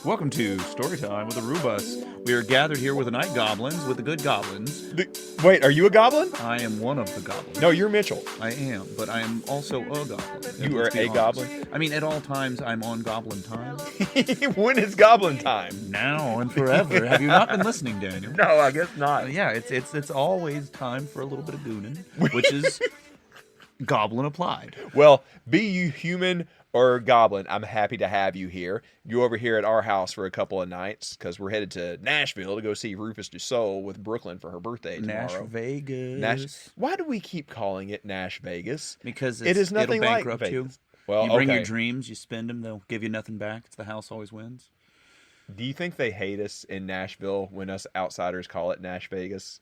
Welcome to Storytime with the Rubus. We are gathered here with the night goblins, with the good goblins. Wait, are you a goblin? I am one of the goblins. No, you're Mitchell. I am, but I am also a goblin. You are a goblin? I mean, at all times, I'm on goblin time. When is goblin time? Now and forever. Have you not been listening, Daniel? No, I guess not. Yeah, it's always time for a little bit of gooning, which is goblin applied. Well, be you human or goblin, I'm happy to have you here. You over here at our house for a couple of nights because we're headed to Nashville to go see Rufus Du Sol with Brooklyn for her birthday tomorrow. Nash Vegas. Why do we keep calling it Nash Vegas? Because it is nothing it'll like bankrupt you. Vegas. Well, you bring okay. your dreams, you spend them, they'll give you nothing back. It's the house always wins. Do you think they hate us in Nashville when us outsiders call it Nash Vegas?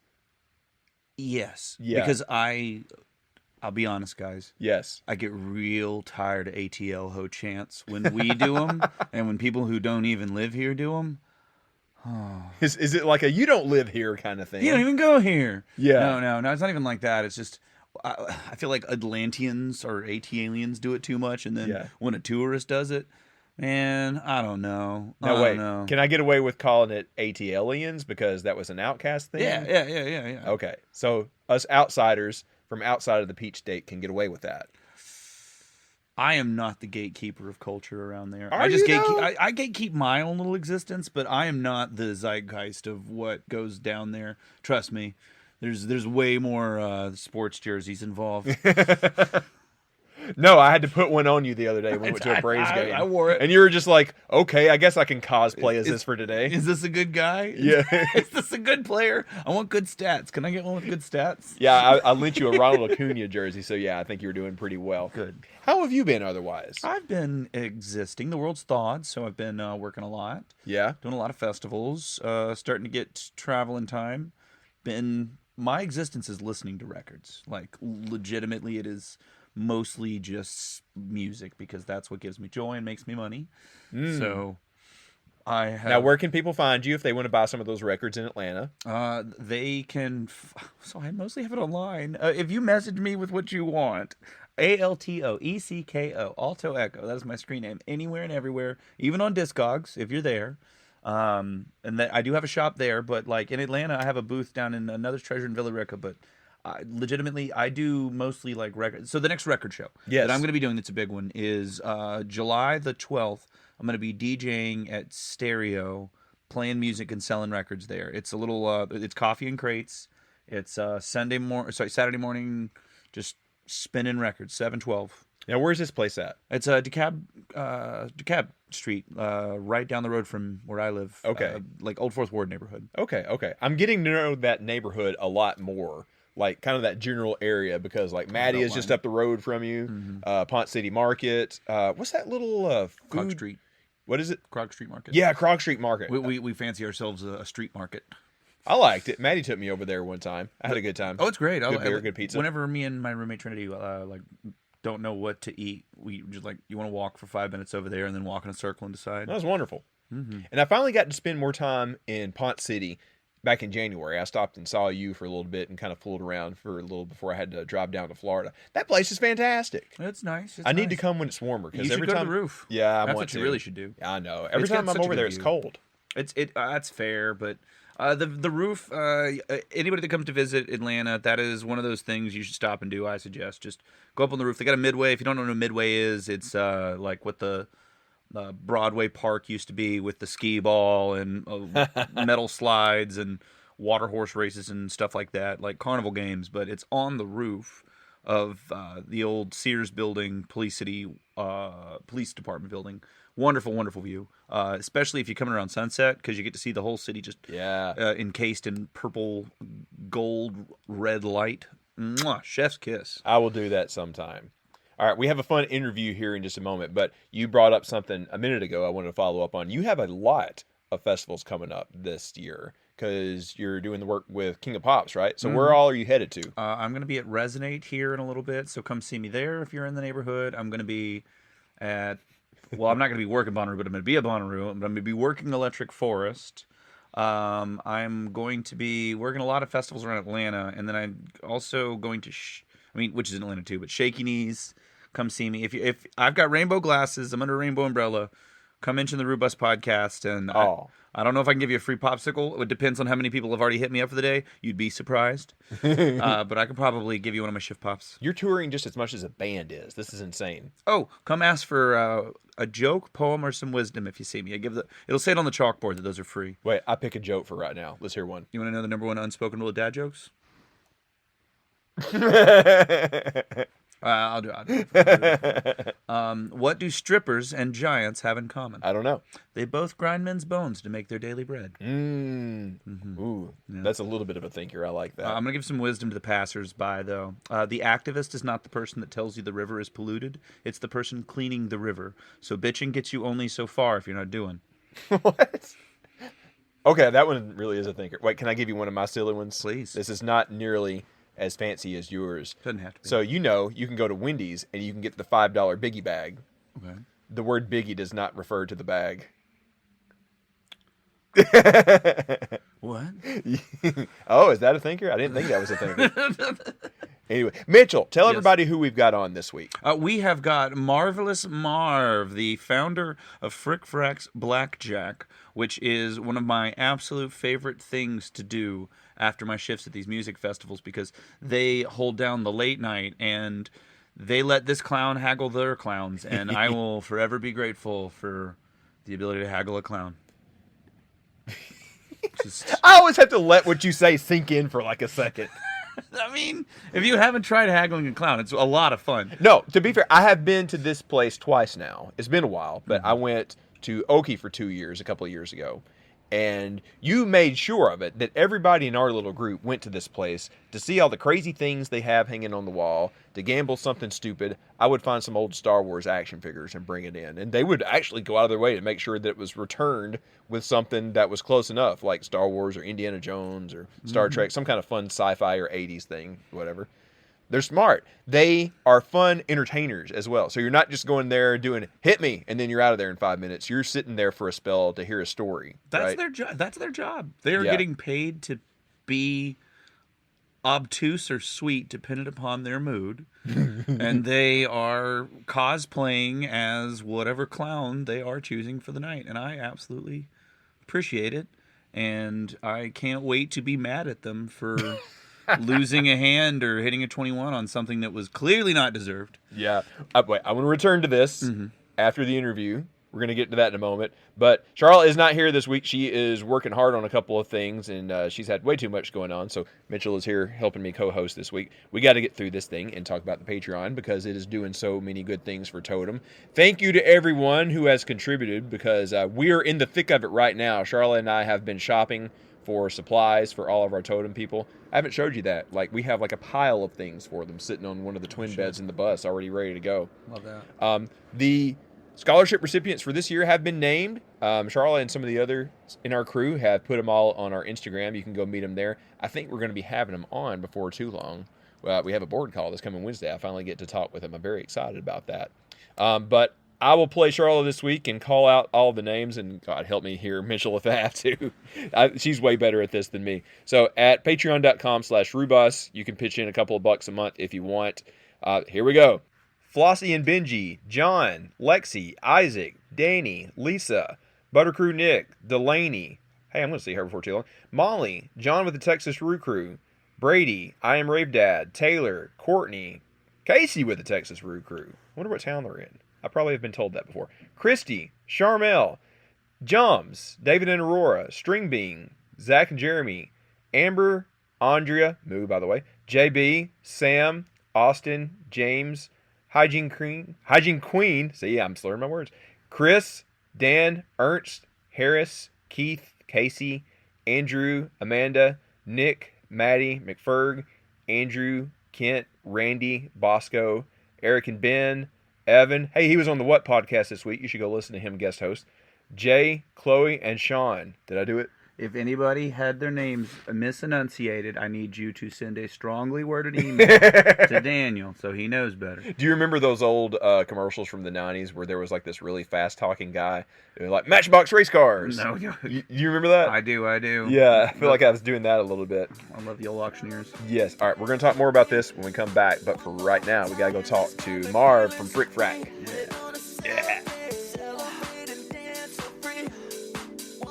Yes. Yeah. Because I'll be honest, guys. Yes. I get real tired of ATL ho chants when we do them, and when people who don't even live here do them. Oh. Is it like a you don't live here kind of thing? You don't even go here. Yeah. No. It's not even like that. It's just I feel like Atlanteans or AT-aliens do it too much, and then when a tourist does it, man, I don't know. No, wait. Can I get away with calling it AT-aliens because that was an outcast thing? Yeah. Okay. So us outsiders from outside of the Peach State can get away with that. I am not the gatekeeper of culture around there. I gatekeep my own little existence, but I am not the zeitgeist of what goes down there. Trust me, there's way more sports jerseys involved. No, I had to put one on you the other day when we went to a Braves game. I wore it. And you were just like, okay, I guess I can cosplay as this for today. Is this a good guy? Yeah. Is this a good player? I want good stats. Can I get one with good stats? Yeah, I lent you a Ronald Acuna jersey, so yeah, I think you were doing pretty well. Good. How have you been otherwise? I've been existing. The world's thawed, so I've been working a lot. Yeah. Doing a lot of festivals. Starting to get traveling time. My existence is listening to records. Like, legitimately, it is mostly just music because that's what gives me joy and makes me money. So I have... Now, where can people find you if they want to buy some of those records in Atlanta? They can... So I mostly have it online. If you message me with what you want, ALTOECKO, Alto Echo, that is my screen name, anywhere and everywhere, even on Discogs, if you're there. And I do have a shop there, but like in Atlanta, I have a booth down in Another's Treasure in Villa Rica, but legitimately, I do mostly like records. So the next record show that I'm going to be doing that's a big one is July the 12th. I'm going to be DJing at Stereo, playing music and selling records there. It's a little, it's coffee and crates. It's Saturday morning, just spinning records, 712. Now, where's this place at? It's DeKalb Street, right down the road from where I live. Okay. Like Old Fourth Ward neighborhood. Okay. I'm getting to know that neighborhood a lot more. Like kind of that general area because like Maddie is just up the road from you. Mm-hmm. Pont City Market. What's that little food? Krog Street. What is it? Krog Street Market. Yeah, Krog Street Market. We fancy ourselves a street market. I liked it. Maddie took me over there one time. I had a good time. Oh, it's great. Good beer, good pizza. Whenever me and my roommate Trinity don't know what to eat, we just like, you want to walk for 5 minutes over there and then walk in a circle and decide. That was wonderful. Mm-hmm. And I finally got to spend more time in Pont City. Back in January, I stopped and saw you for a little bit and kind of fooled around for a little before I had to drive down to Florida. That place is fantastic. It's nice. I need to come when it's warmer because every time go to the roof. Yeah, that's what you really should do. Yeah, I know. Every time I'm over there, it's cold. That's fair, but the roof. Anybody that comes to visit Atlanta, that is one of those things you should stop and do. I suggest just go up on the roof. They got a Midway. If you don't know what a Midway is, it's like what the Broadway Park used to be with the skee ball and metal slides and water horse races and stuff like that, like carnival games, but it's on the roof of the old Sears building, Police Department building. Wonderful, wonderful view, especially if you're coming around sunset because you get to see the whole city just encased in purple, gold, red light. Mwah, chef's kiss. I will do that sometime. All right, we have a fun interview here in just a moment, but you brought up something a minute ago I wanted to follow up on. You have a lot of festivals coming up this year because you're doing the work with King of Pops, right? So where all are you headed to? I'm going to be at Resonate here in a little bit, so come see me there if you're in the neighborhood. I'm going to be at, well, I'm not going to be working Bonnaroo, but I'm going to be at Bonnaroo. I'm going to be working Electric Forest. I'm going to be working a lot of festivals around Atlanta, and then I'm also going to, which is in Atlanta too, but Shaky Knees. Come see me. If I've got rainbow glasses, I'm under a rainbow umbrella. come mention the Rubus podcast, and Oh. I don't know if I can give you a free popsicle. It depends on how many people have already hit me up for the day. You'd be surprised. But I could probably give you one of my shift pops. You're touring just as much as a band is. This is insane. Oh, come ask for a joke, poem, or some wisdom if you see me. It'll say it on the chalkboard that those are free. Wait, I pick a joke for right now. Let's hear one. You want to know the number one unspoken rule of dad jokes? I'll do it. What do strippers and giants have in common? I don't know. They both grind men's bones to make their daily bread. Ooh, that's a little bit of a thinker. I like that. I'm going to give some wisdom to the passers-by, though. The activist is not the person that tells you the river is polluted. It's the person cleaning the river. So bitching gets you only so far if you're not doing. What? Okay, that one really is a thinker. Wait, can I give you one of my silly ones? Please. This is not nearly as fancy as yours. Doesn't have to be. So you can go to Wendy's and you can get the $5 Biggie bag. Okay. The word Biggie does not refer to the bag. What? Oh, is that a thinker? I didn't think that was a thinker. Anyway, Mitchell, tell everybody who we've got on this week. We have got Marvelous Marv, the founder of Frack's Blackjack, which is one of my absolute favorite things to do after my shifts at these music festivals, because they hold down the late night and they let this clown haggle their clowns, and I will forever be grateful for the ability to haggle a clown. I always have to let what you say sink in for like a second. I mean, if you haven't tried haggling a clown, it's a lot of fun. No, to be fair, I have been to this place twice now. It's been a while, but I went to Oki for 2 years, a couple of years ago. And you made sure of it that everybody in our little group went to this place to see all the crazy things they have hanging on the wall, to gamble something stupid. I would find some old Star Wars action figures and bring it in. And they would actually go out of their way to make sure that it was returned with something that was close enough, like Star Wars or Indiana Jones or Star Trek, some kind of fun sci-fi or 80s thing, whatever. They're smart. They are fun entertainers as well. So you're not just going there doing hit me and then you're out of there in 5 minutes. You're sitting there for a spell to hear a story. That's their job. That's their job. They are getting paid to be obtuse or sweet, dependent upon their mood, and they are cosplaying as whatever clown they are choosing for the night. And I absolutely appreciate it, and I can't wait to be mad at them for losing a hand or hitting a 21 on something that was clearly not deserved. Yeah. Wait, I want to return to this after the interview. We're going to get to that in a moment. But Charlotte is not here this week. She is working hard on a couple of things, and she's had way too much going on. So Mitchell is here helping me co-host this week. We got to get through this thing and talk about the Patreon because it is doing so many good things for Totem. Thank you to everyone who has contributed, because we are in the thick of it right now. Charlotte and I have been shopping for supplies for all of our Totem people. I haven't showed you that. Like, we have like a pile of things for them sitting on one of the twin beds in the bus already ready to go. Love that. The scholarship recipients for this year have been named. Charlotte and some of the others in our crew have put them all on our Instagram. You can go meet them there. I think we're going to be having them on before too long. We have a board call this coming Wednesday. I finally get to talk with them. I'm very excited about that. But I will play Charlotte this week and call out all the names, and God help me here, Mitchell, if I have to. She's way better at this than me. So at patreon.com/Rubus, you can pitch in a couple of bucks a month if you want. Here we go. Flossie and Benji, John, Lexi, Isaac, Danny, Lisa, Buttercrew Nick, Delaney. Hey, I'm going to see her before too long. Molly, John with the Texas Roo Crew, Brady, I Am Rave Dad, Taylor, Courtney, Casey with the Texas Roo Crew. I wonder what town they're in. I probably have been told that before. Christy, Charmel, Jums, David and Aurora, String Bean, Zach and Jeremy, Amber, Andrea, Moo by the way, JB, Sam, Austin, James, Hygiene Queen, see, I'm slurring my words, Chris, Dan, Ernst, Harris, Keith, Casey, Andrew, Amanda, Nick, Maddie, McFerg, Andrew, Kent, Randy, Bosco, Eric and Ben, Evan. Hey, he was on the What podcast this week. You should go listen to him guest host. Jay, Chloe, and Sean. Did I do it? If anybody had their names misenunciated, I need you to send a strongly worded email to Daniel so he knows better. Do you remember those old commercials from the 90s where there was like this really fast-talking guy who was like, Matchbox race cars? No. You remember that? I do. Yeah, I feel like I was doing that a little bit. I love the old auctioneers. Yes. All right, we're going to talk more about this when we come back. But for right now, we got to go talk to Marv from Frack. Yeah.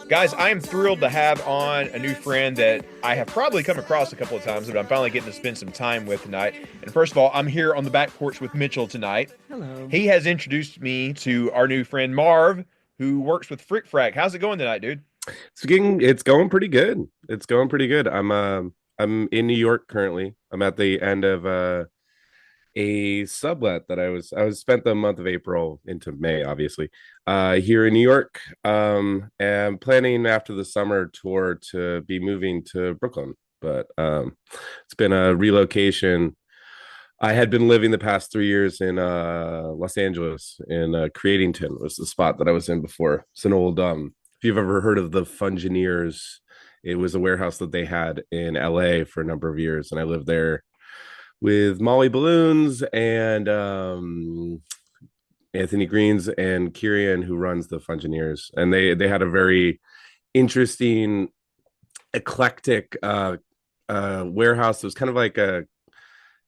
Guys, I am thrilled to have on a new friend that I have probably come across a couple of times, but I'm finally getting to spend some time with tonight. And first of all, I'm here on the back porch with Mitchell tonight. Hello. He has introduced me to our new friend Marv, who works with Frack. How's it going tonight, dude? It's going pretty good. It's going pretty good. I'm in New York currently. I'm at the end of a sublet that I was spent the month of April into May, obviously, here in New York. And planning after the summer tour to be moving to Brooklyn. But it's been a relocation. I had been living the past 3 years in Los Angeles in Creatington was the spot that I was in before. It's an old if you've ever heard of the Fungineers, it was a warehouse that they had in LA for a number of years, and I lived there with Molly Balloons and Anthony Greens and Kirian, who runs the Fungineers, and they had a very interesting, eclectic warehouse. It was kind of like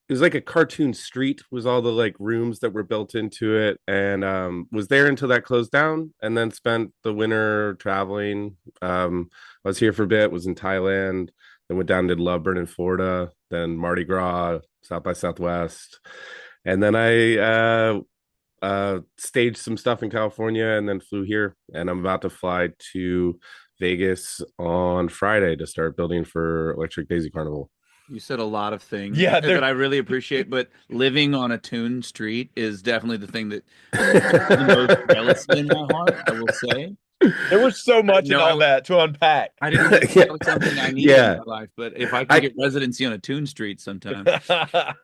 it was like a cartoon street, was all the like rooms that were built into it, and was there until that closed down, and then spent the winter traveling. I was here for a bit, was in Thailand, then went down to Loveburn in Florida, then Mardi Gras, South by Southwest, and then I staged some stuff in California, and then flew here, and I'm about to fly to Vegas on Friday to start building for Electric Daisy Carnival. You said a lot of things Yeah, that I really appreciate, but living on a Toon Street is definitely the thing that the most jealousy in my heart, I will say. There was so much in No, all that to unpack. I didn't think Yeah. that was something I needed Yeah. in my life, but if I can I get residency on a Toon Street sometime.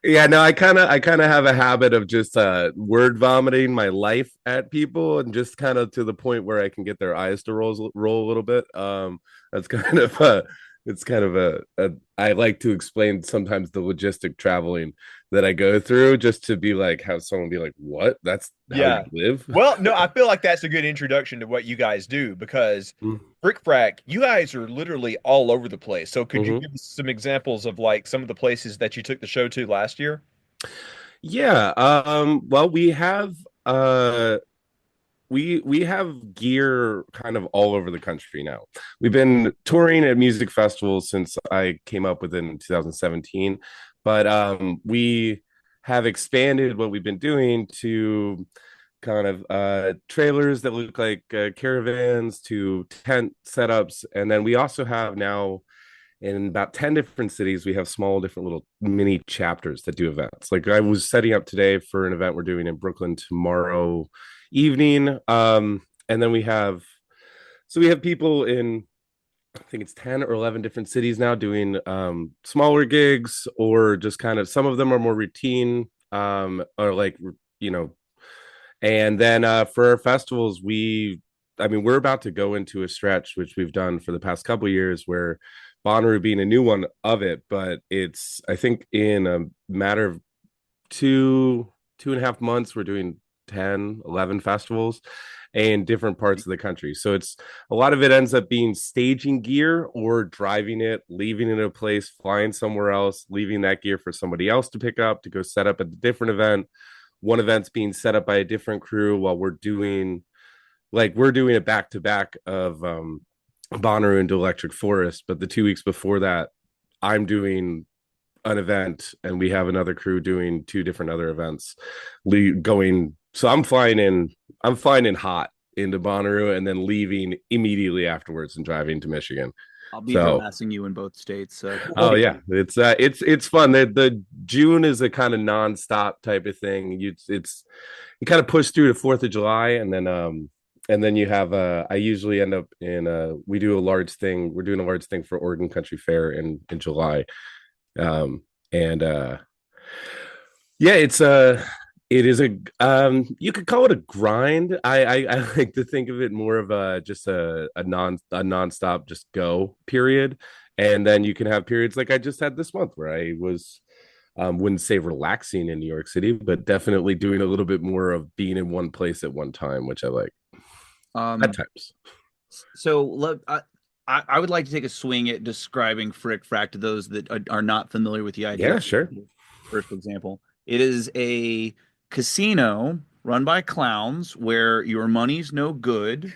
Yeah, no, I kind of have a habit of just word vomiting my life at people, and just kind of to the point where I can get their eyes to roll a little bit. That's kind of it's kind of I like to explain sometimes the logistic traveling that I go through, just to be like, have someone be like, what? That's how Yeah. you live? Well, no, I feel like that's a good introduction to what you guys do because Brick Frack, you guys are literally all over the place. So could you Mhm. give us some examples of like some of the places that you took the show to last year? Yeah. Well, we have gear kind of all over the country now. We've been touring at music festivals since I came up with it in 2017, but we have expanded what we've been doing to kind of trailers that look like caravans, to tent setups, and then we also have now in about 10 different cities we have small different little mini chapters that do events. Like I was setting up today for an event we're doing in Brooklyn tomorrow evening, and then we have people in, I think it's 10 or 11 different cities now doing smaller gigs, or just kind of, some of them are more routine, or like, you know. And then for our festivals, we're about to go into a stretch, which we've done for the past couple of years, where Bonnaroo being a new one of it, but it's, I think in a matter of 2.5 months, we're doing 10, 11 festivals in different parts of the country. So it's, a lot of it ends up being staging gear or driving it, leaving it in a place, flying somewhere else, leaving that gear for somebody else to pick up to go set up at a different event. One event's being set up by a different crew while we're doing a back to back of Bonnaroo into Electric Forest, but the 2 weeks before that, I'm doing an event, and we have another crew doing two different other events. Going, so I'm flying in hot into Bonnaroo, and then leaving immediately afterwards and driving to Michigan. I'll be So, harassing you in both states. So oh yeah, it's fun. The June is a kind of nonstop type of thing. You kind of push through to Fourth of July, and then you have I usually end up in we do a large thing. We're doing a large thing for Oregon Country Fair in July, and yeah, it is you could call it a grind. I like to think of it more of just a nonstop just go period, and then you can have periods like I just had this month where I was, wouldn't say relaxing in New York City, but definitely doing a little bit more of being in one place at one time, which I like at um times. so I would like to take a swing at describing Frick Frack to those that are not familiar with the idea. Yeah, sure. First example, it is a casino run by clowns where your money's no good,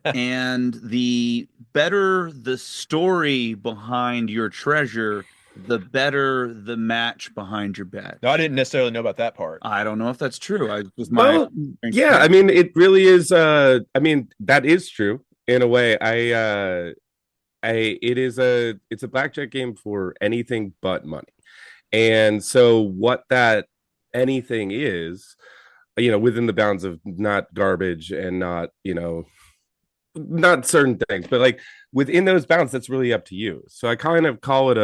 and the better the story behind your treasure, the better the match behind your bet. No, I didn't necessarily know about that part. I don't know if that's true. I was my Well, yeah, I mean, it really is. I mean, that is true in a way. It's a blackjack game for anything but money. And so what that anything is, within the bounds of not garbage and not, not certain things, but like within those bounds, that's really up to you. So I kind of call it,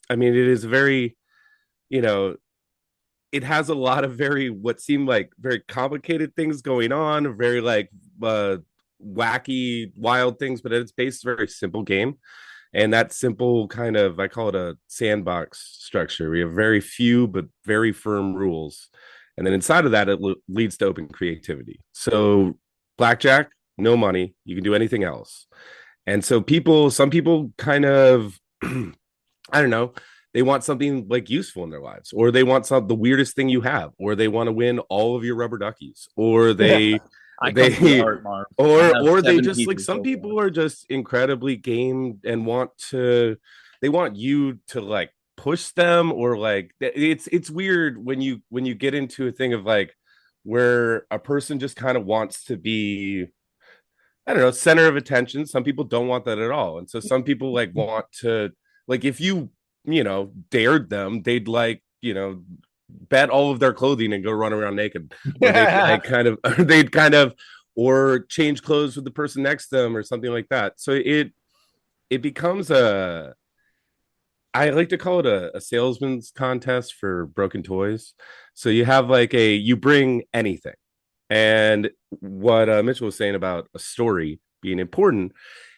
I mean, it is very, you know, it has a lot of very, what seem like very complicated things going on, very like, wacky, wild things, but it's based very simple game. And that simple kind of, I call it a sandbox structure. We have very few but very firm rules, and then inside of that it leads to open creativity. So blackjack, no money, you can do anything else. And so some people kind of I don't know, they want something like useful in their lives, or they want the weirdest thing you have, or they want to win all of your rubber duckies, or they I come from the art, Marv. I have or they 7 just like pieces some so people far. are just incredibly game and they want you to like push them, or like it's weird when you get into a thing of like where a person just kind of wants to be, I don't know, center of attention. Some people don't want that at all. And so some people like want to, like, if dared them, they'd like, bet all of their clothing and go run around naked. Or they'd like kind of, they'd kind of, or change clothes with the person next to them or something like that. So it becomes I like to call it a salesman's contest for broken toys. So you have like you bring anything. And what Mitchell was saying about a story being important,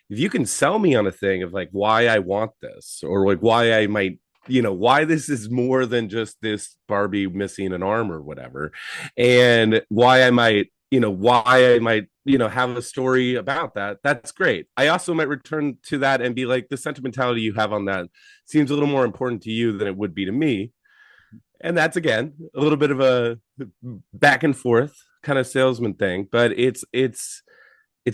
if you can sell me on a thing of like why I want this, or like why I might, why this is more than just this Barbie missing an arm or whatever, and why I might, have a story about that, that's great. I also might return to that and be like, the sentimentality you have on that seems a little more important to you than it would be to me. And that's again a little bit of a back and forth kind of salesman thing, but it's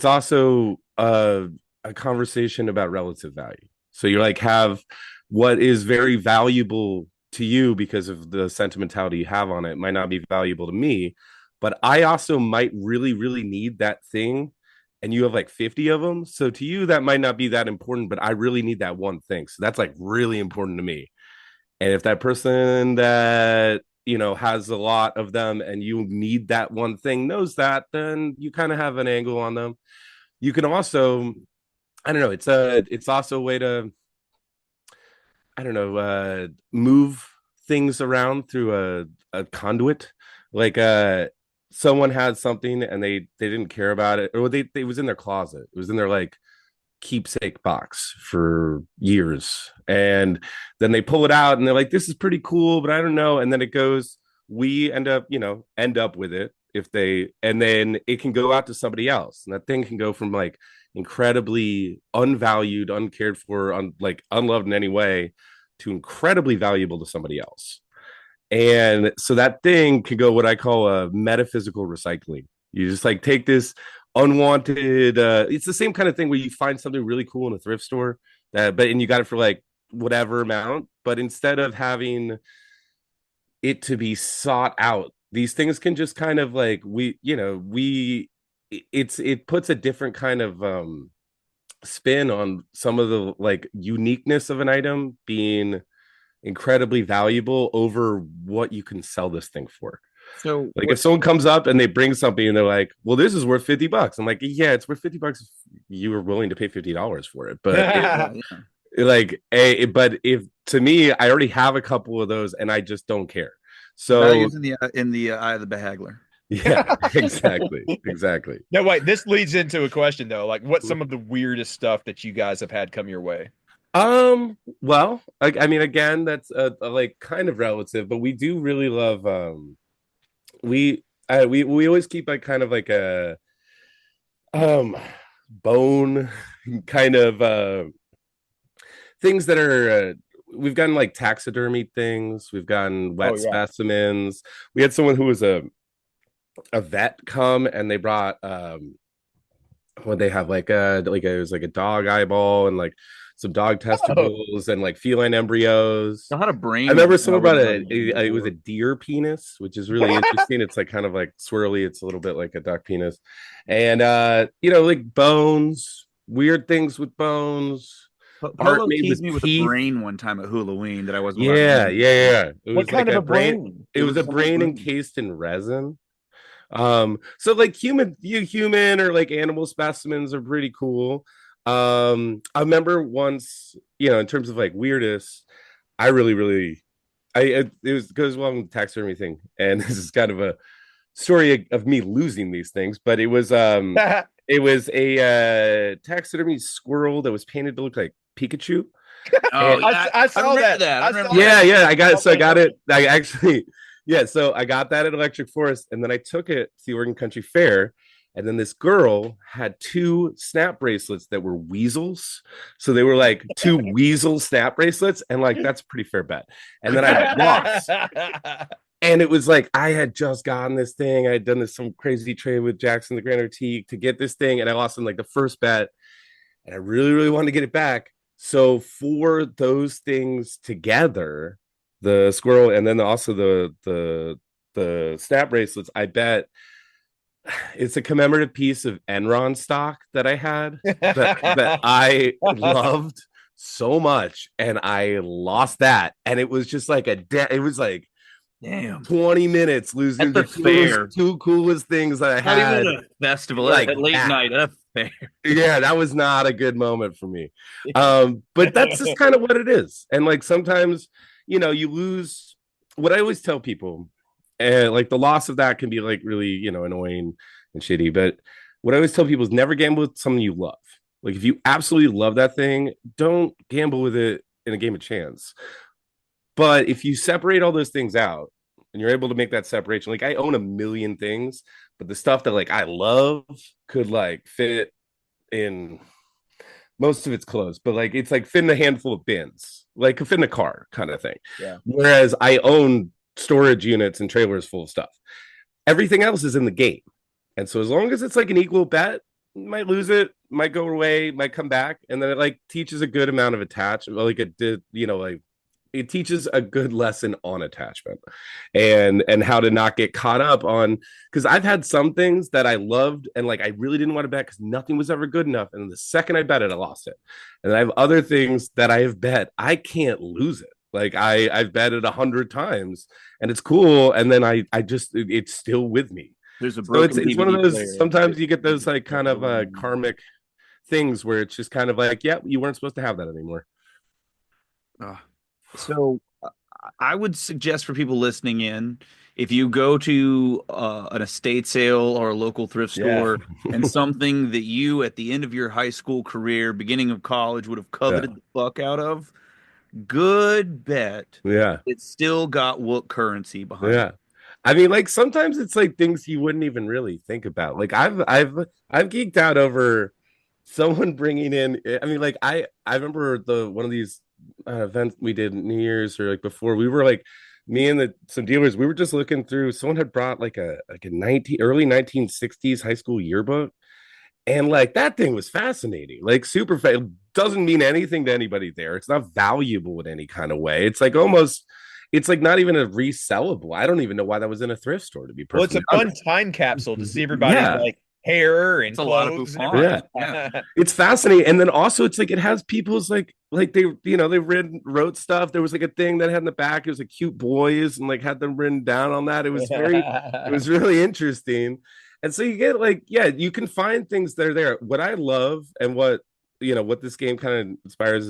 also a conversation about relative value. So you like have what is very valuable to you because of the sentimentality you have on it might not be valuable to me, but I also might really, really need that thing. And you have like 50 of them. So to you, that might not be that important, but I really need that one thing. So that's like really important to me. And if that person that, has a lot of them and you need that one thing knows that, then you kind of have an angle on them. You can also, I don't know, it's also a way to, I don't know, move things around through a conduit. Like someone had something and they didn't care about it, or it was in their closet. It was in their like keepsake box for years, and then they pull it out and they're like, this is pretty cool, but I don't know. And then it goes, we end up with it, and then it can go out to somebody else, and that thing can go from like incredibly unvalued, uncared for, like unloved in any way, to incredibly valuable to somebody else. And so that thing can go what I call a metaphysical recycling. You just like take this unwanted, it's the same kind of thing where you find something really cool in a thrift store and you got it for like whatever amount, but instead of having it to be sought out, these things can just kind of like it puts a different kind of spin on some of the like uniqueness of an item being incredibly valuable over what you can sell this thing for. So Like if someone comes up and they bring something and they're like, well, this is worth $50. I'm like, yeah, it's worth $50 if you were willing to pay $50 for it. But but if to me, I already have a couple of those and I just don't care. So values in the eye of the behagler. Yeah, exactly. No, wait, this leads into a question though. Like, what's some of the weirdest stuff that you guys have had come your way? Well, I mean, again, that's like kind of relative, but we do really love we always keep like kind of like a bone kind of things that are we've gotten like taxidermy things, we've gotten wet specimens. We had someone who was a vet come, and they brought what they have, it was like a dog eyeball and like some dog Oh, testicles and like feline embryos. I had a I brain remember one someone over brought there. it was a deer penis, which is really interesting. It's like kind of like swirly. It's a little bit like a duck penis, and like bones, weird things with bones, art Polo made teased with me with a teeth. brain one time at Halloween that I wasn't allowed to Yeah, use. yeah, yeah. It what was like kind of a a brain. brain? It It was was a someone's brain brain. encased in resin. So like human or like animal specimens are pretty cool. I remember once, in terms of like weirdest, I really it was goes along with the taxidermy thing, and this is kind of a story of me losing these things, but it was a taxidermy squirrel that was painted to look like Pikachu. Oh And yeah, I I saw remember that. that. I I remember saw that. that. yeah, I got it. So I got Okay. it. I actually, yeah. So I got that at Electric Forest, and then I took it to the Oregon Country Fair. And then this girl had two snap bracelets that were weasels. So they were like two weasel snap bracelets. And like, that's a pretty fair bet. And then I lost. And it was like, I had just gotten this thing. I had done some crazy trade with Jackson, the Grand Antique, to get this thing. And I lost in like the first bet. And I really, really wanted to get it back. So for those things together, the squirrel and then also the snap bracelets, I bet it's a commemorative piece of Enron stock that I had that I loved so much, and I lost that, and it was just like it was like Damn. 20 minutes losing At the the fair. two coolest things that I Not even at had, a festival, like at late that. night, at a fair. Yeah, that was not a good moment for me. But that's just kind of what it is. And like sometimes, you lose. What I always tell people, and like the loss of that can be like really, annoying and shitty. But what I always tell people is never gamble with someone you love. Like if you absolutely love that thing, don't gamble with it in a game of chance. But if you separate all those things out and you're able to make that separation, like I own a million things, but the stuff that like I love could like fit in most of it's closed, but like it's like fit in a handful of bins, like fit in a car kind of thing. Yeah. Whereas I own storage units and trailers full of stuff. Everything else is in the game. And so as long as it's like an equal bet, you might lose it, might go away, might come back. And then it like teaches a good amount of attachment. Like it did, like it teaches a good lesson on attachment and how to not get caught up on, because I've had some things that I loved and like I really didn't want to bet because nothing was ever good enough, and the second I bet it I lost it. And I have other things that I have bet I can't lose it, like I've bet it 100 times and it's cool, and then I just it's still with me. There's a So it's broken one of DVD those, player. sometimes you get those like kind of karmic things where it's just kind of like, yeah, you weren't supposed to have that anymore. So I would suggest for people listening in, if you go to an estate sale or a local thrift Yeah. store and something that you at the end of your high school career, beginning of college, would have Yeah, coveted the fuck out of, good bet. yeah. It's still got what currency behind it. Yeah. I mean, like sometimes it's like things you wouldn't even really think about. Like I've geeked out over someone bringing in. I mean, like I remember the one of these events we did New Year's or like before, we were like me and some dealers, we were just looking through. Someone had brought like a 19 early 1960s high school yearbook, and like that thing was fascinating, like super doesn't mean anything to anybody there. It's not valuable in any kind of way. It's like almost, it's like not even a resellable. I don't even know why that was in a thrift store, to be Well, it's perfectly a fun honest. time capsule to see everybody's Yeah. like hair and It's a lot of clothes and Buffon. everything. Yeah. It's fascinating. And then also it's like it has people's like they they wrote stuff. There was like a thing that had in the back, it was like cute boys and like had them written down on that. It was it was really interesting. And so you get like, yeah, you can find things that are there. What I love and what what this game kind of inspires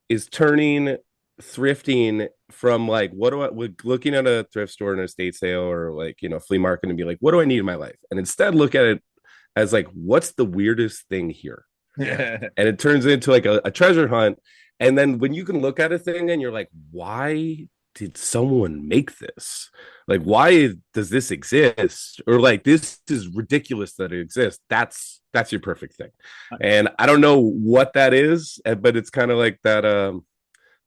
is turning thrifting from like, what do I looking at a thrift store and a estate sale or like flea market and be like, what do I need in my life, and instead look at it as like, what's the weirdest thing here. Yeah. And it turns into like a treasure hunt. And then when you can look at a thing and you're like, why did someone make this? Like, why does this exist? Or like, this is ridiculous that it exists. That's your perfect thing. And I don't know what that is, but it's kind of like that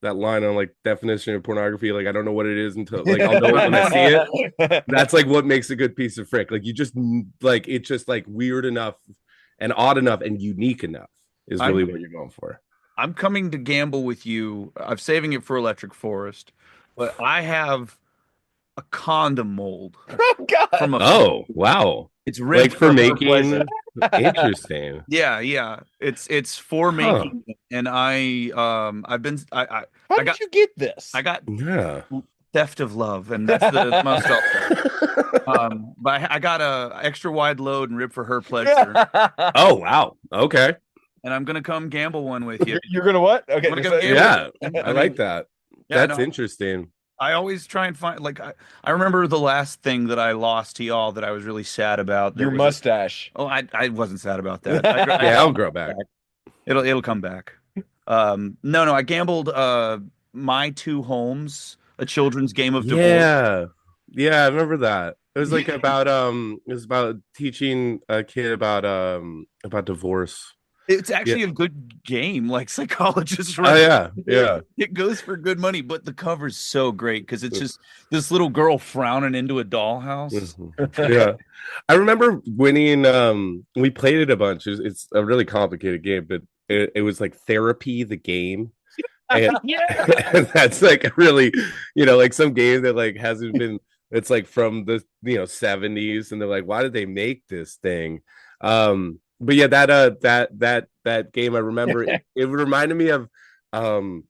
that line on like definition of pornography. Like I don't know what it is until like I'll know it when I see it. That's like what makes a good piece of Frick. Like you just like it's just like weird enough and odd enough and unique enough is really what you're going for. I'm coming to gamble with you. I'm saving it for Electric Forest, but I have a condom mold Oh God. from a. Oh wow! It's Like ribbed for her making pleasure. interesting. Yeah. It's for Huh. making, and I've been How I did got you get this? I got Yeah. theft of love, and that's the most I'll say. But I got a extra wide load and rib for her pleasure, Oh wow. Okay. and I'm gonna come gamble one with you. You're gonna what? Okay. I'm gonna go gamble. Yeah. I I like that. Yeah, That's no, interesting. I always try and find like I remember the last thing that I lost to y'all that I was really sad about. Your mustache. I wasn't sad about that. Yeah, I'll grow back. It'll come back. No, I gambled My Two Homes, a children's game of divorce. Yeah. Yeah, I remember that. It was like about it was about teaching a kid about divorce. It's actually a good game, like psychologists. Oh yeah. Yeah. It goes for good money, but the cover's so great because it's just this little girl frowning into a dollhouse. Yeah. I remember winning we played it a bunch. It's a really complicated game, but it was like Therapy the game. And, and that's like really, like some game that like hasn't been it's like from the 70s and they're like, why did they make this thing? But yeah, that game I remember it reminded me of God,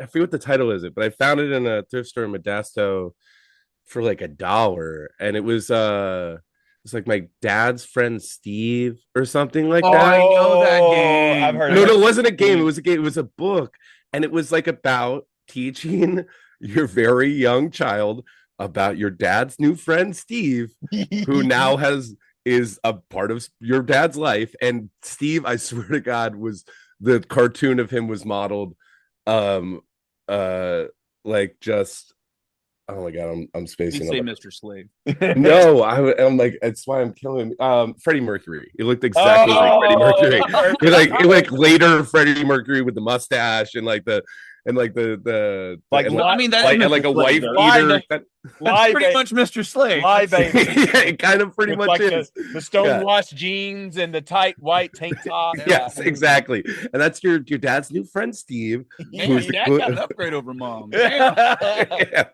I forget what the title is but I found it in a thrift store in Modesto for like $1 and it's like my dad's friend Steve or something like that. I know that game. I've heard No, of it it. wasn't a game. It was a game. It was a book, and it was like about teaching your very young child about your dad's new friend Steve, who now is a part of your dad's life. And Steve, I swear to God, was the cartoon of him was modeled, um, like just. Oh my God, I'm You spacing. say Mr. Slave. No, I'm like, that's why I'm killing Freddie Mercury. It looked exactly like Freddie Mercury. It like later Freddie Mercury with the mustache and like the Like, and, I mean, that's like, Mr. and like a Slave, wife though. beater. That's Live pretty much Mr. Slave. Live baby. Yeah, it kind of pretty With much like is. the stonewashed jeans and the tight white tank top. Yes, exactly. And that's your dad's new friend Steve. Man, who's your dad the- got an upgrade over mom. Yeah.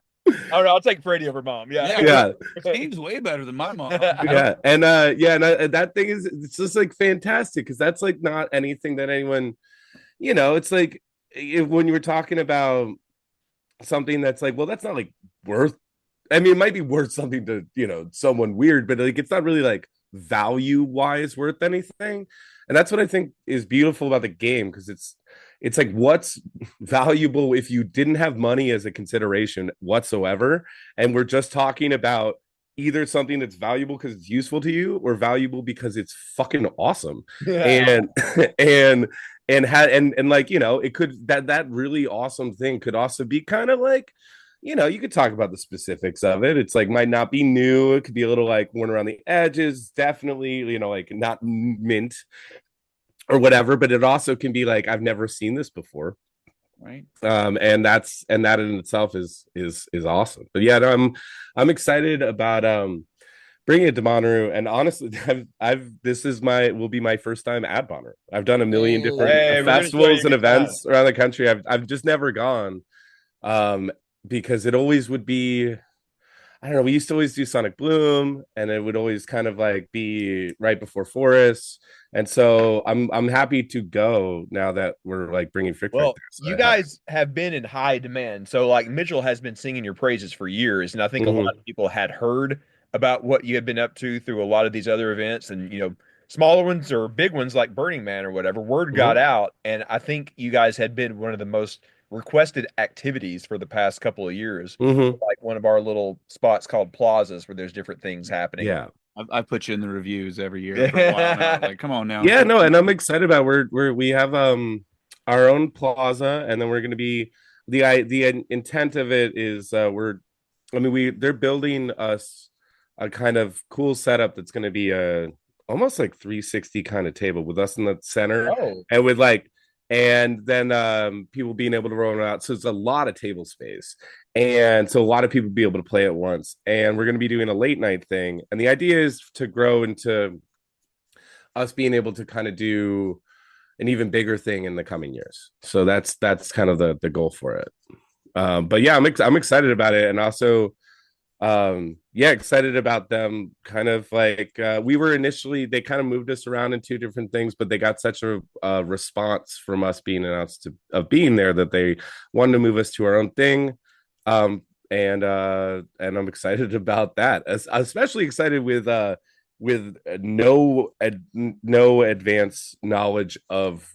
Oh, no, I'll take Freddie over mom. Yeah. Yeah. Steve's way better than my mom. Yeah, and that thing is it's just like fantastic because that's like not anything that anyone, it's like when you were talking about something that's like, well, that's not like worth. I mean, it might be worth something to someone weird, but like it's not really like value wise worth anything, and that's what I think is beautiful about the game because it's like what's valuable if you didn't have money as a consideration whatsoever, and we're just talking about either something that's valuable because it's useful to you or valuable because it's fucking awesome. And and like it could that really awesome thing could also be kind of like you could talk about the specifics of it. It's like might not be new, it could be a little like worn around the edges, definitely like not mint or whatever, but it also can be like I've never seen this before, Right. and that in itself is awesome. But yeah, no, I'm excited about bringing it to Bonnaroo, and honestly, this will be my first time at Bonnaroo. I've done a million different festivals and events around the country. I've just never gone, because it always would be. I don't know. We used to always do Sonic Bloom, and it would always kind of like be right before Forest. And so I'm happy to go now that we're like bringing Frick. Well, so you guys have been in high demand. So like Mitchell has been singing your praises for years, and I think a lot of people had heard about what you had been up to through a lot of these other events, and smaller ones or big ones like Burning Man or whatever. Word got out, and I think you guys had been one of the most requested activities for the past couple of years, like one of our little spots called plazas where there's different things happening. Yeah, I put you in the reviews every year. For a while now. Like, come on now. Yeah, no, and I'm excited about we have our own plaza, and then we're going to be the intent of it is they're building us a kind of cool setup that's going to be a almost like 360 kind of table with us in the center, and with like and then people being able to roll them out. So it's a lot of table space, and so a lot of people be able to play at once. And we're going to be doing a late night thing, and the idea is to grow into us being able to kind of do an even bigger thing in the coming years. So that's kind of the goal for it. But yeah, I'm excited about it, and also yeah, excited about them. Kind of like we were initially, they kind of moved us around in two different things, but they got such a response from us being announced of being there that they wanted to move us to our own thing. And I'm excited about that. Especially excited with no advanced knowledge of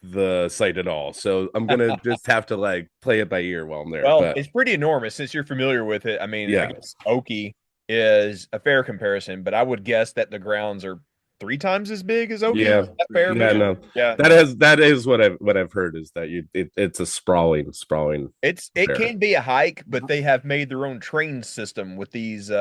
the site at all. So I'm gonna just have to like play it by ear while I'm there. Well, But it's pretty enormous since you're familiar with it. I mean, I yeah, guess Oki is a fair comparison, but I would guess that the grounds are 3 times as big as Oki. yeah, Is that fair? yeah. No, Yeah. that is what I've heard is that it's a sprawling. It affair. can be a hike, but they have made their own train system with these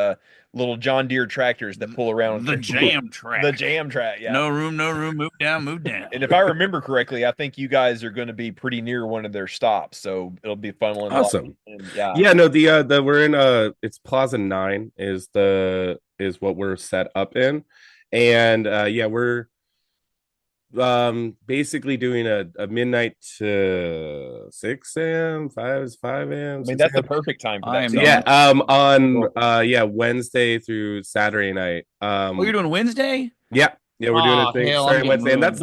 little John Deere tractors that pull around The jam track. the jam track. Yeah. No room, no room. Move down, move down. And if I remember correctly, I think you guys are going to be pretty near one of their stops, so it'll be fun. Awesome. Yeah. Yeah, no, the we're in it's Plaza 9 is what we're set up in. And yeah, we're basically doing a midnight to 6 a.m, 5 a.m. I mean, that's the perfect time for that. Yeah, on yeah, Wednesday through Saturday night. Oh, you're doing Wednesday? Yeah, we're doing a thing starting Wednesday, and that's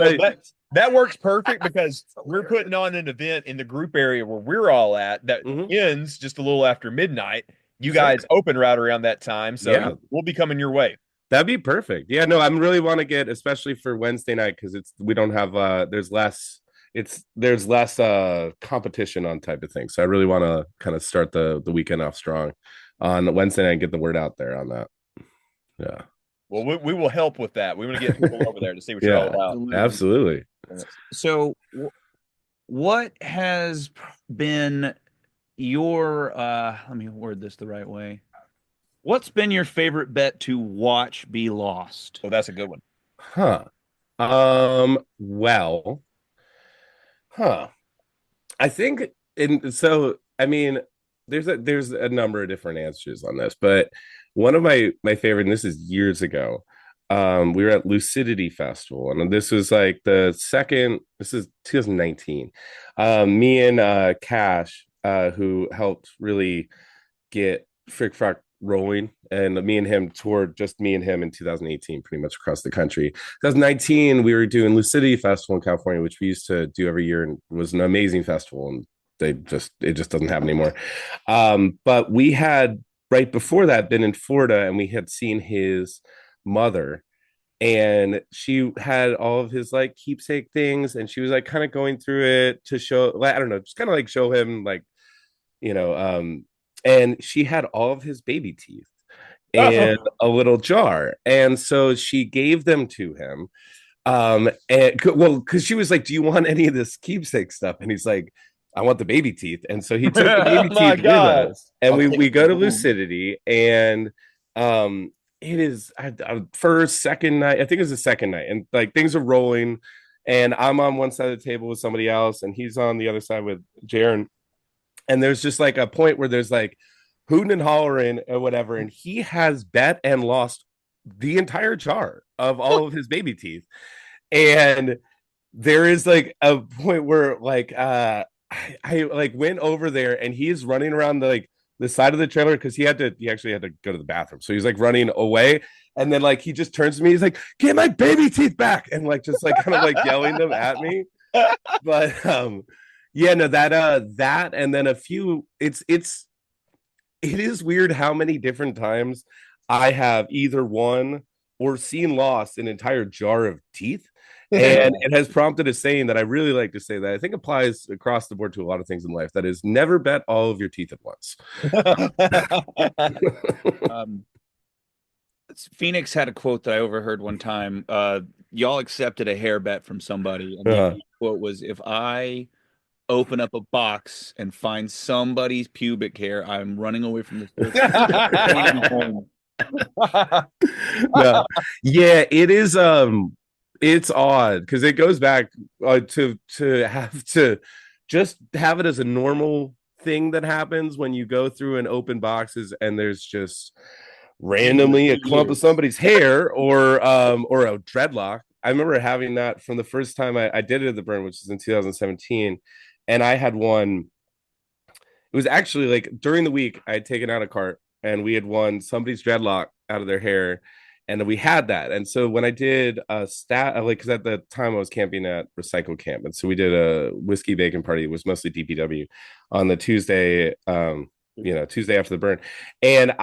that works perfect because we're putting on an event in the group area where we're all at that ends just a little after midnight. You guys open right around that time, so we'll be coming your way. That'd be perfect. Yeah, no, I really want to get, especially for Wednesday night, because we don't have there's less competition on type of thing. So I really want to kind of start the weekend off strong on Wednesday night and get the word out there on that. Yeah. Well, we will help with that. We want to get people over there to see what you're all about. Absolutely. So, what has been your let me word this the right way. What's been your favorite bet to watch be lost? Oh, that's a good one. Well, I think I mean, there's a number of different answers on this, but one of my favorite, and this is years ago, we were at Lucidity Festival, and this was like this is 2019. Me and Cash, who helped really get Frack rolling, and me and him toured, just me and him, in 2018 pretty much across the country. 2019 we were doing Lucidity Festival in California, which we used to do every year, and was an amazing festival, and it just doesn't happen anymore. But we had right before that been in Florida, and we had seen his mother, and she had all of his like keepsake things, and she was like kind of going through it to show, I don't know, just kind of like show him, like, and she had all of his baby teeth in a little jar. And so she gave them to him. Because she was like, do you want any of this keepsake stuff? And he's like, I want the baby teeth. And so he took the baby teeth with us. And we go to Lucidity, and it is first, second night. I think it was the second night. And like things are rolling. And I'm on one side of the table with somebody else, and he's on the other side with Jaron. And there's just like a point where there's like hooting and hollering or whatever. And he has bet and lost the entire jar of all of his baby teeth. And there is like a point where like I like went over there, and he's running around the side of the trailer because he actually had to go to the bathroom. So he's like running away. And then like he just turns to me, he's like, get my baby teeth back, and like just like kind of like yelling them at me. But yeah, no, that and then a few, it is weird how many different times I have either won or seen lost an entire jar of teeth. And it has prompted a saying that I really like to say that I think applies across the board to a lot of things in life. That is, never bet all of your teeth at once. Phoenix had a quote that I overheard one time. Y'all accepted a hair bet from somebody, and the quote was, if I open up a box and find somebody's pubic hair, I'm running away from this person. Yeah, it is It's odd because it goes back to have to just have it as a normal thing that happens when you go through and open boxes and there's just randomly a clump of somebody's hair or a dreadlock. I remember having that from the first time I did it at the burn, which was in 2017, and I had one. It was actually like during the week I had taken out a cart and we had won somebody's dreadlock out of their hair, and we had that. And so when I did a stat, like because at the time I was camping at Recycle Camp, and so we did a whiskey bacon party. It was mostly DPW on the Tuesday, Tuesday after the burn, and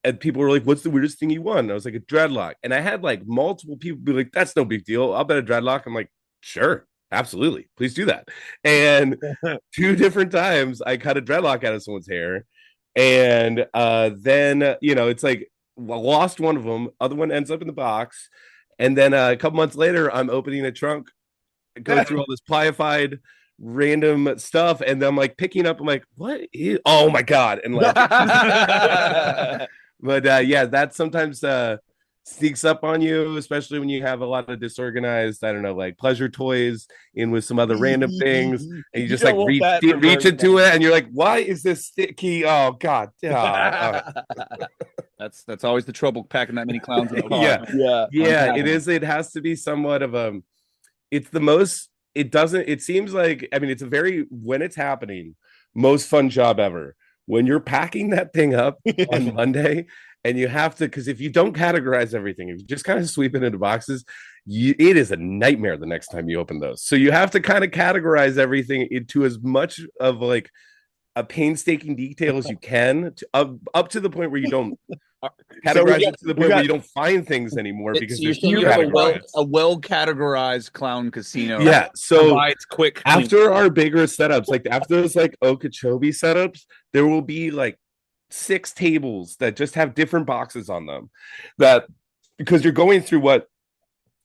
and people were like, "What's the weirdest thing you won?" And I was like, "A dreadlock." And I had like multiple people be like, "That's no big deal. I'll bet a dreadlock." I'm like, "Sure, absolutely, please do that." And two different times, I cut a dreadlock out of someone's hair, and then it's like lost one of them. Other one ends up in the box, and then a couple months later, I'm opening a trunk, going through all this pliified random stuff, and then I'm like picking up. I'm like, "What is? Oh my god!" And like. But yeah, that sometimes sneaks up on you, especially when you have a lot of disorganized, I don't know, like pleasure toys in with some other random things, and you just like reach into it, and you're like, "Why is this sticky? Oh God!" That's always the trouble packing that many clowns in a car. Yeah. It is. It has to be somewhat of a. It's the most. It doesn't. It seems like. I mean, it's a very when it's happening, most fun job ever. When you're packing that thing up on Monday and you have to, because if you don't categorize everything, if you just kind of sweep it into boxes, it is a nightmare the next time you open those. So you have to kind of categorize everything into as much of like a painstaking detail as you can, up to the point where you don't categorize it to the point where you don't find things anymore because you're saying you have a well categorized clown casino. Yeah, so it's quick. After our bigger setups, like after those like Okeechobee setups, there will be like 6 tables that just have different boxes on them. That because you're going through what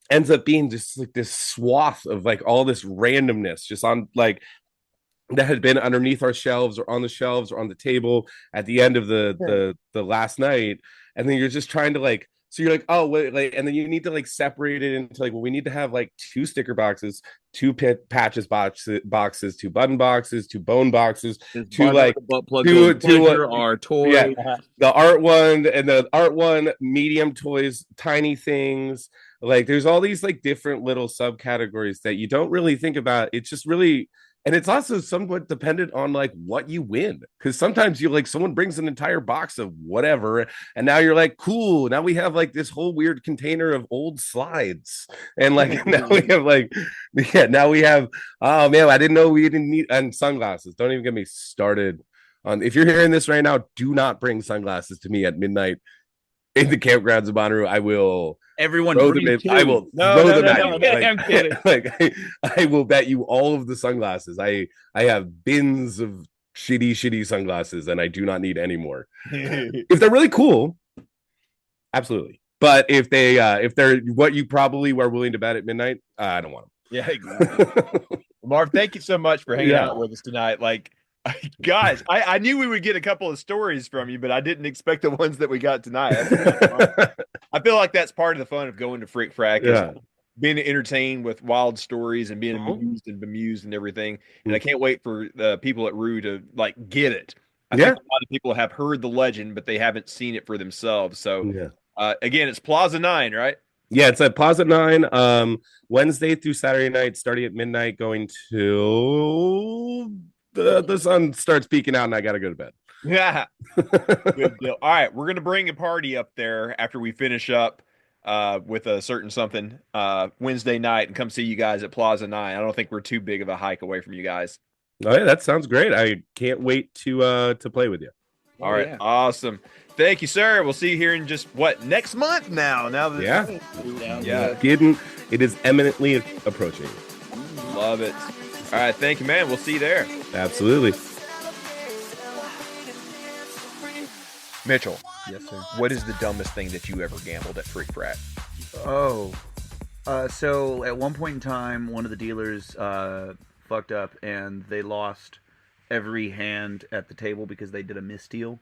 ends up being just like this swath of like all this randomness just on like that had been underneath our shelves or on the shelves or on the table at the end of the last night, and then you're just trying to like so you're like, oh wait, like, and then you need to like separate it into like, well, we need to have like 2 sticker boxes, 2 patches boxes, 2 button boxes, 2 bone boxes, 2 like our toy, the art one and the art one, medium toys, tiny things. Like there's all these like different little subcategories that you don't really think about. It's just really. And it's also somewhat dependent on like what you win, because sometimes you like someone brings an entire box of whatever, and now you're like, cool. Now we have like this whole weird container of old slides, and like now we have like, now we have. Oh man, I didn't know we didn't need and sunglasses. Don't even get me started on. If you're hearing this right now, do not bring sunglasses to me at midnight in the campgrounds of Bonnaroo. I will. Everyone throw them in. I will throw them at you. I'm kidding. I will bet you all of the sunglasses. I have bins of shitty sunglasses, and I do not need any more. If they're really cool, absolutely. But if they're what you probably were willing to bet at midnight, I don't want them. Yeah, exactly. Marv, thank you so much for hanging out with us tonight. Like, guys, I knew we would get a couple of stories from you, but I didn't expect the ones that we got tonight. I feel like that's part of the fun of going to Freak Frack is being entertained with wild stories and being amused and bemused and everything. And I can't wait for the people at Rue to like get it. I think a lot of people have heard the legend, but they haven't seen it for themselves. So again, it's Plaza 9, right? Yeah, it's at Plaza 9, Wednesday through Saturday night, starting at midnight, going to the sun starts peeking out and I gotta go to bed. Yeah. Good deal. All right, we're gonna bring a party up there after we finish up with a certain something Wednesday night and come see you guys at Plaza 9. I don't think we're too big of a hike away from you guys. Oh yeah, that sounds great. I can't wait to play with you. All right, awesome. Thank you, sir. We'll see you here in just next month now. Now that it is eminently approaching. Love it. All right, thank you, man. We'll see you there. Absolutely. Mitchell. Yes, sir. What is the dumbest thing that you ever gambled at Freak Frack? So at one point in time, one of the dealers fucked up and they lost every hand at the table because they did a misdeal.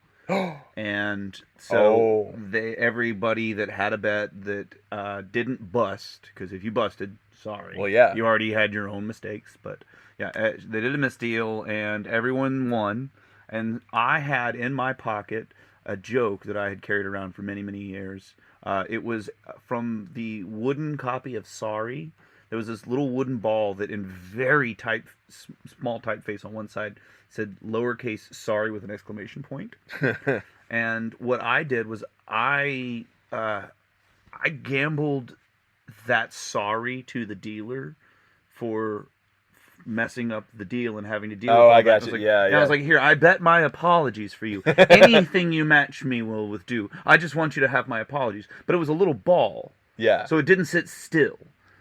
And so Oh. everybody that had a bet that didn't bust, because if you busted, sorry. Well, yeah. You already had your own mistakes, but yeah, they did a misdeal, and everyone won. And I had in my pocket a joke that I had carried around for many, many years. It was from the wooden copy of Sorry. There was this little wooden ball that, in very small typeface on one side, said lowercase sorry with an exclamation point. And what I did was I gambled that sorry to the dealer for messing up the deal and having to deal with all I that. got you. Like, Yeah, and yeah. I was like, here, I bet my apologies for you. Anything you match me will do. I just want you to have my apologies. But it was a little ball, Yeah. so it didn't sit still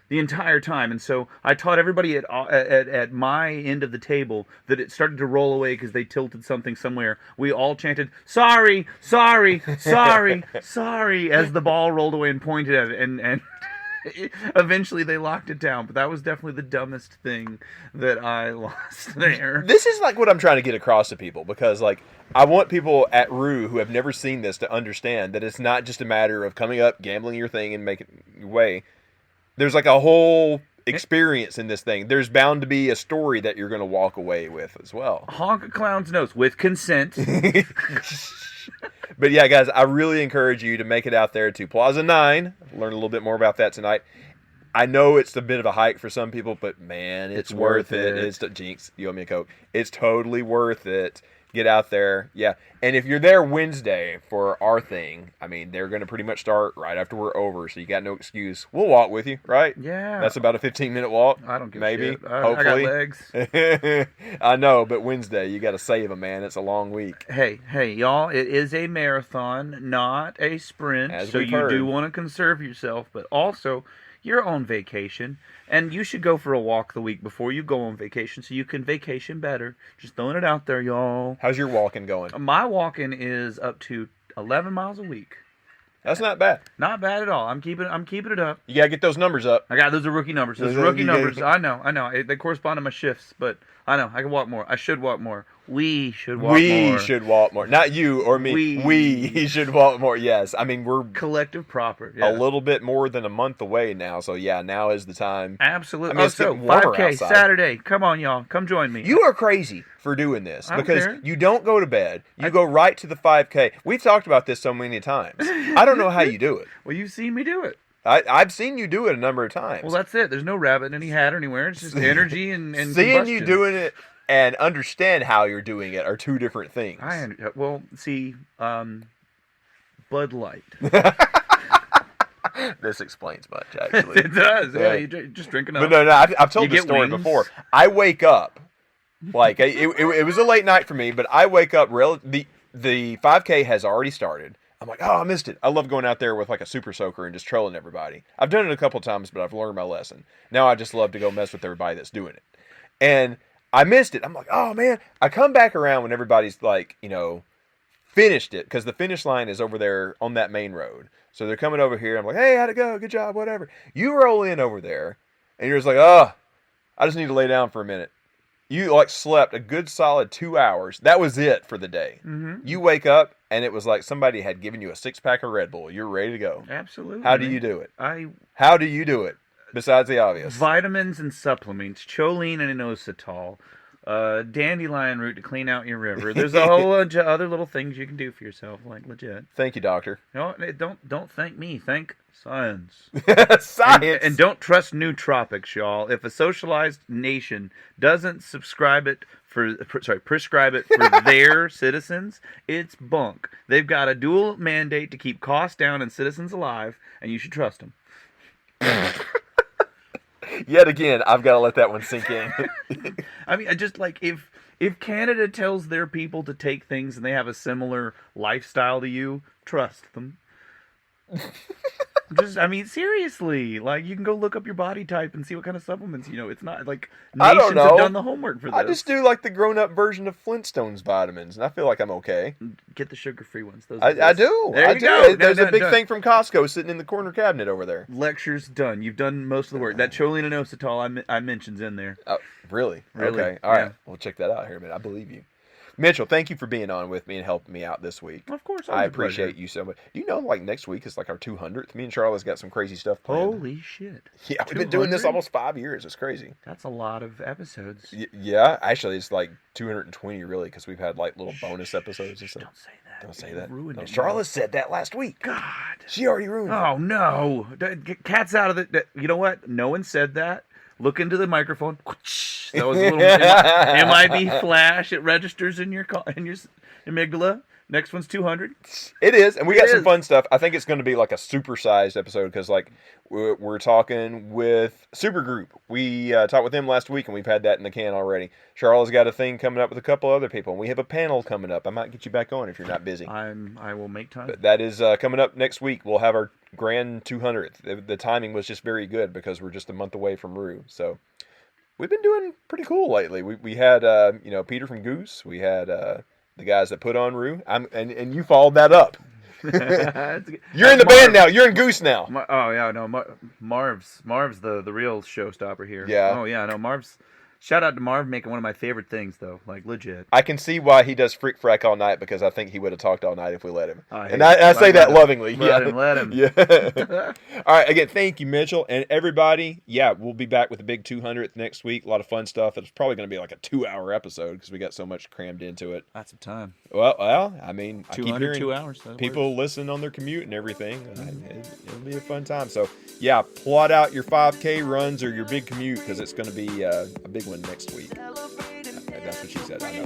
the entire time. And so I taught everybody at my end of the table that it started to roll away because they tilted something somewhere. We all chanted, sorry, sorry, sorry, sorry, as the ball rolled away and pointed at it. And eventually they locked it down. But that was definitely the dumbest thing that I lost there. This is like what I'm trying to get across to people, because like I want people at Rue who have never seen this to understand that it's not just a matter of coming up, gambling your thing, and making your way. There's like a whole experience in this thing. There's bound to be a story that you're going to walk away with as well. Honk a clown's nose with consent. But yeah, guys, I really encourage you to make it out there to Plaza 9. Learn a little bit more about that tonight. I know it's a bit of a hike for some people, but man, it's worth it. It's Jinx, you owe me a Coke. It's totally worth it. Get out there. Yeah. And if you're there Wednesday for our thing, I mean, they're going to pretty much start right after we're over, so you got no excuse. We'll walk with you, right? Yeah. That's about a 15-minute walk. I don't give maybe, a shit. I got hopefully. legs. I know, but Wednesday, you got to save them, man. It's a long week. Hey, y'all, it is a marathon, not a sprint. As so we've you heard. do want to conserve yourself, but also you're on vacation, and you should go for a walk the week before you go on vacation so you can vacation better. Just throwing it out there, y'all. How's your walking going? My walking is up to 11 miles a week. That's not bad. Not bad at all. I'm keeping it up. You got to get those numbers up. I got those are rookie numbers. Those are rookie numbers. I know. They correspond to my shifts, but I know I can walk more. I should walk more. We should walk more. We should walk more. Not you or me. We should walk more. Yes. I mean, we're collective proper. a little bit more than a month away now. So, yeah, now is the time. Absolutely. I mean, it's getting warmer 5K outside. Saturday. Come on, y'all. Come join me. You are crazy for doing this I don't because care. you don't go to bed. You go right to the 5K. We've talked about this so many times. I don't know how you do it. Well, you've seen me do it. I've seen you do it a number of times. Well, that's it. There's no rabbit in any hat anywhere. It's just energy and Seeing combustion. you doing it and understand how you're doing it are two different things. Well, see, Bud Light. This explains much, actually. It does. Yeah, Yeah. you just drink enough. But no, I've told You this get story wings. before. I wake up, like, it was a late night for me, but I wake up, the 5K has already started. I'm like, oh, I missed it. I love going out there with like a super soaker and just trolling everybody. I've done it a couple times, but I've learned my lesson. Now I just love to go mess with everybody that's doing it. And I missed it. I'm like, oh, man. I come back around when everybody's like, finished it, because the finish line is over there on that main road. So they're coming over here. I'm like, hey, how'd it go? Good job, whatever. You roll in over there, and you're just like, oh, I just need to lay down for a minute. You like slept a good solid 2 hours. That was it for the day. Mm-hmm. You wake up, and it was like somebody had given you a 6-pack of Red Bull. You're ready to go. Absolutely. How do you do it? I How do you do it? Besides the obvious. vitamins and supplements, choline and inositol, dandelion root to clean out your river. There's a whole bunch of other little things you can do for yourself, like legit. Thank you, doctor. Don't thank me. Thank science. Science. And don't trust nootropics, y'all. If a socialized nation doesn't prescribe it for their citizens, it's bunk. They've got a dual mandate to keep costs down and citizens alive, and you should trust them. Yet again, I've got to let that one sink in. I mean, I just like if Canada tells their people to take things and they have a similar lifestyle to you, trust them. I mean, seriously, like you can go look up your body type and see what kind of supplements. It's not like I don't nations know. have done the homework for this. I just do like the grown-up version of Flintstones vitamins, and I feel like I'm okay. Get the sugar-free ones. Those are I best. do. There I you do. go. There's a big Done. thing from Costco sitting in the corner cabinet over there. Lecture's done. You've done most of the work. That choline and inositol I mentioned's in there. Oh, really? Really, Okay. All right. yeah. We'll check that out here in a minute. I believe you. Mitchell, thank you for being on with me and helping me out this week. Of course, I always a appreciate pleasure. you so much. Do you know, like, next week is like our 200th? Me and Charlotte's got some crazy stuff planned. Holy shit! Yeah, we've been doing this 200? almost 5 years. It's crazy. That's a lot of episodes. Yeah, actually, it's like 220 really, because we've had like little bonus episodes and stuff. Don't say that. Don't say You that. ruined No, it. Charlotte said that last week. God. She already ruined it. Oh no! Cat's out of the. You know what? No one said that. Look into the microphone. That was a little MIB flash. It registers in your amygdala. Next one's 200. It is, and we got some is. fun stuff. I think it's going to be like a supersized episode because, like, we're talking with Supergroup. We talked with them last week, and we've had that in the can already. Charlotte's got a thing coming up with a couple other people, and we have a panel coming up. I might get you back on if you're not busy. I will make time. But that is coming up next week. We'll have our grand 200th. The timing was just very good because we're just a month away from Rue. So we've been doing pretty cool lately. We had Peter from Goose. We had the guys that put on Rue. And you followed that up. You're in the band now. You're in Goose now. Marv's the real showstopper here. Yeah. Oh yeah, no, Marv's. Shout out to Marv making one of my favorite things though, like legit. I can see why he does Frack all night because I think he would have talked all night if we let him. I say that lovingly. Let him. Yeah. All right. Again, thank you, Mitchell, and everybody. Yeah, we'll be back with the big 200th next week. A lot of fun stuff. It's probably going to be like a 2-hour episode because we got so much crammed into it. That's some time. Well, I mean, I keep 200, hearing 2 hours. people listen on their commute and everything. It'll be a fun time. So, yeah, plot out your 5K runs or your big commute because it's going to be a big one next week. That's what she said. I know.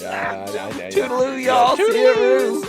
Yeah, Toodaloo, y'all. See you.